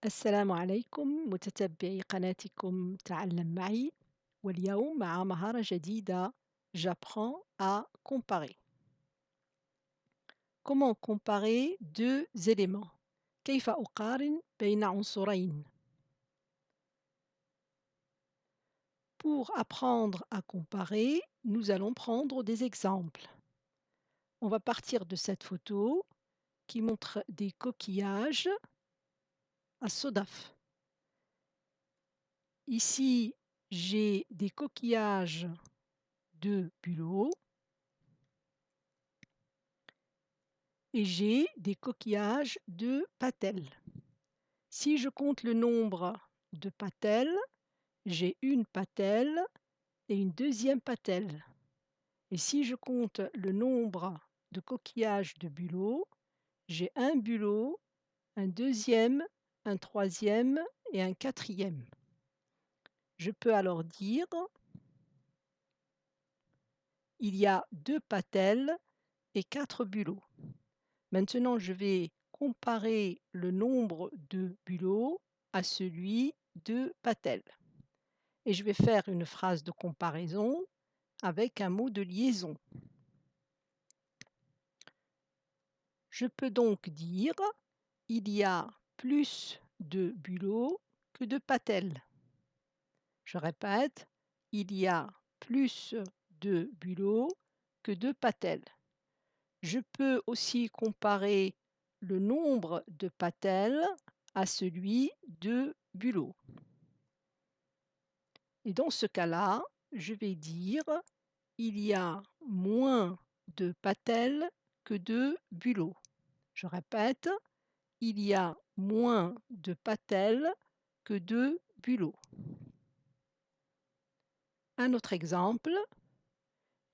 السلام عليكم متتبعي قناتكم تعلم معي. واليوم مع مهارة جديدة. J'apprends à comparer. Comment comparer deux éléments؟ كيف أقارن بين عنصرين؟ Pour apprendre à comparer, nous allons prendre des exemples. On va partir de cette photo qui montre des coquillages à Sodaf. Ici, j'ai des coquillages de Bulot et j'ai des coquillages de patelles. Si je compte le nombre de patelles, j'ai une patelle et une deuxième patelle. Et si je compte le nombre de coquillages de bulot, j'ai un bulot, un deuxième, un troisième et un quatrième. Je peux alors dire il y a 2 patelles et 4 bulots. Maintenant, je vais comparer le nombre de bulots à celui de patelles. Et je vais faire une phrase de comparaison avec un mot de liaison. Je peux donc dire il y a plus de bulots que de patelles. Je répète, il y a plus de bulots que de patelles. Je peux aussi comparer le nombre de patelles à celui de bulots. Et dans ce cas-là, je vais dire il y a moins de patelles que de bulots. Je répète, il y a moins de patelles que de bulots. Un autre exemple,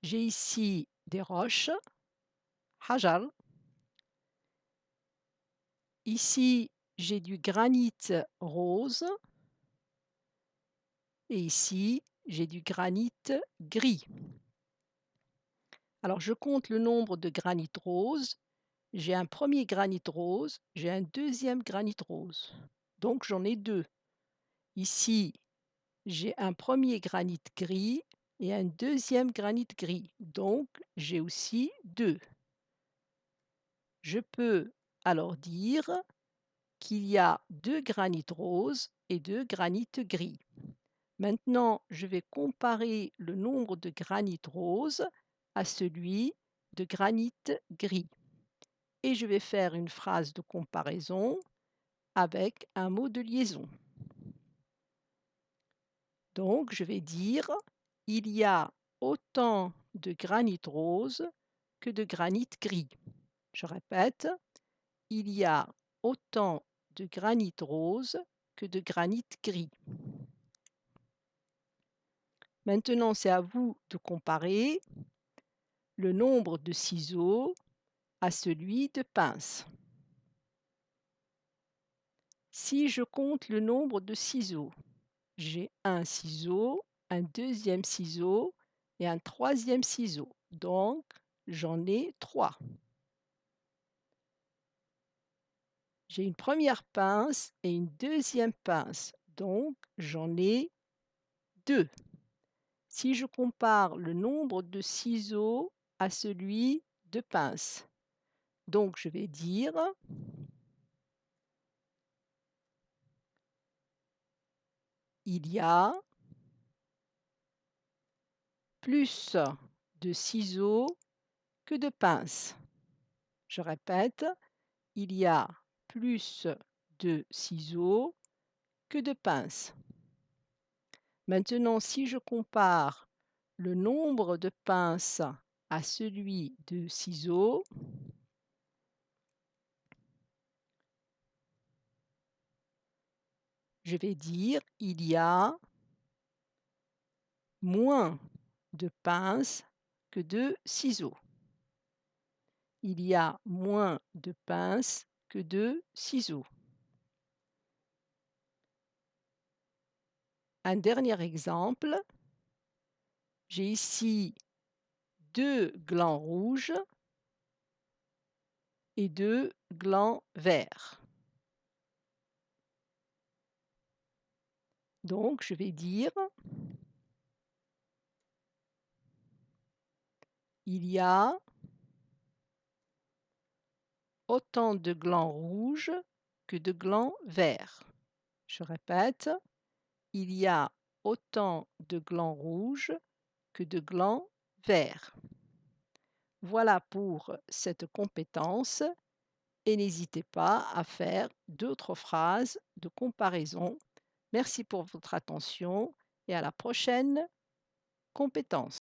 j'ai ici des roches, hajar. Ici, j'ai du granit rose et ici, j'ai du granit gris. Alors, je compte le nombre de granit rose. J'ai un premier granit rose, j'ai un deuxième granit rose. Donc, j'en ai 2. Ici, j'ai un premier granit gris et un deuxième granit gris. Donc, j'ai aussi 2. Je peux alors dire qu'il y a 2 granits roses et 2 granits gris. Maintenant, je vais comparer le nombre de granit roses à celui de granit gris. Et je vais faire une phrase de comparaison avec un mot de liaison. Donc, je vais dire il y a autant de granit rose que de granit gris. Je répète, il y a autant de granit rose que de granit gris. Maintenant, c'est à vous de comparer le nombre de ciseaux à celui de pinces. Si je compte le nombre de ciseaux, j'ai un ciseau, un deuxième ciseau et un troisième ciseau. Donc, j'en ai 3. J'ai une première pince et une deuxième pince. Donc, j'en ai 2. Si je compare le nombre de ciseaux à celui de pinces, donc je vais dire il y a plus de ciseaux que de pinces. Je répète, il y a plus de ciseaux que de pinces. Maintenant, si je compare le nombre de pinces à celui de ciseaux, je vais dire il y a moins de pinces que de ciseaux. Il y a moins de pinces que de ciseaux. Un dernier exemple, j'ai ici 2 glands rouges et 2 glands verts. Donc je vais dire: «Il y a autant de glands rouges que de glands verts». Je répète: «Il y a autant de glands rouges que de glands verts». Voilà pour cette compétence et n'hésitez pas à faire d'autres phrases de comparaison. Merci pour votre attention et à la prochaine compétence.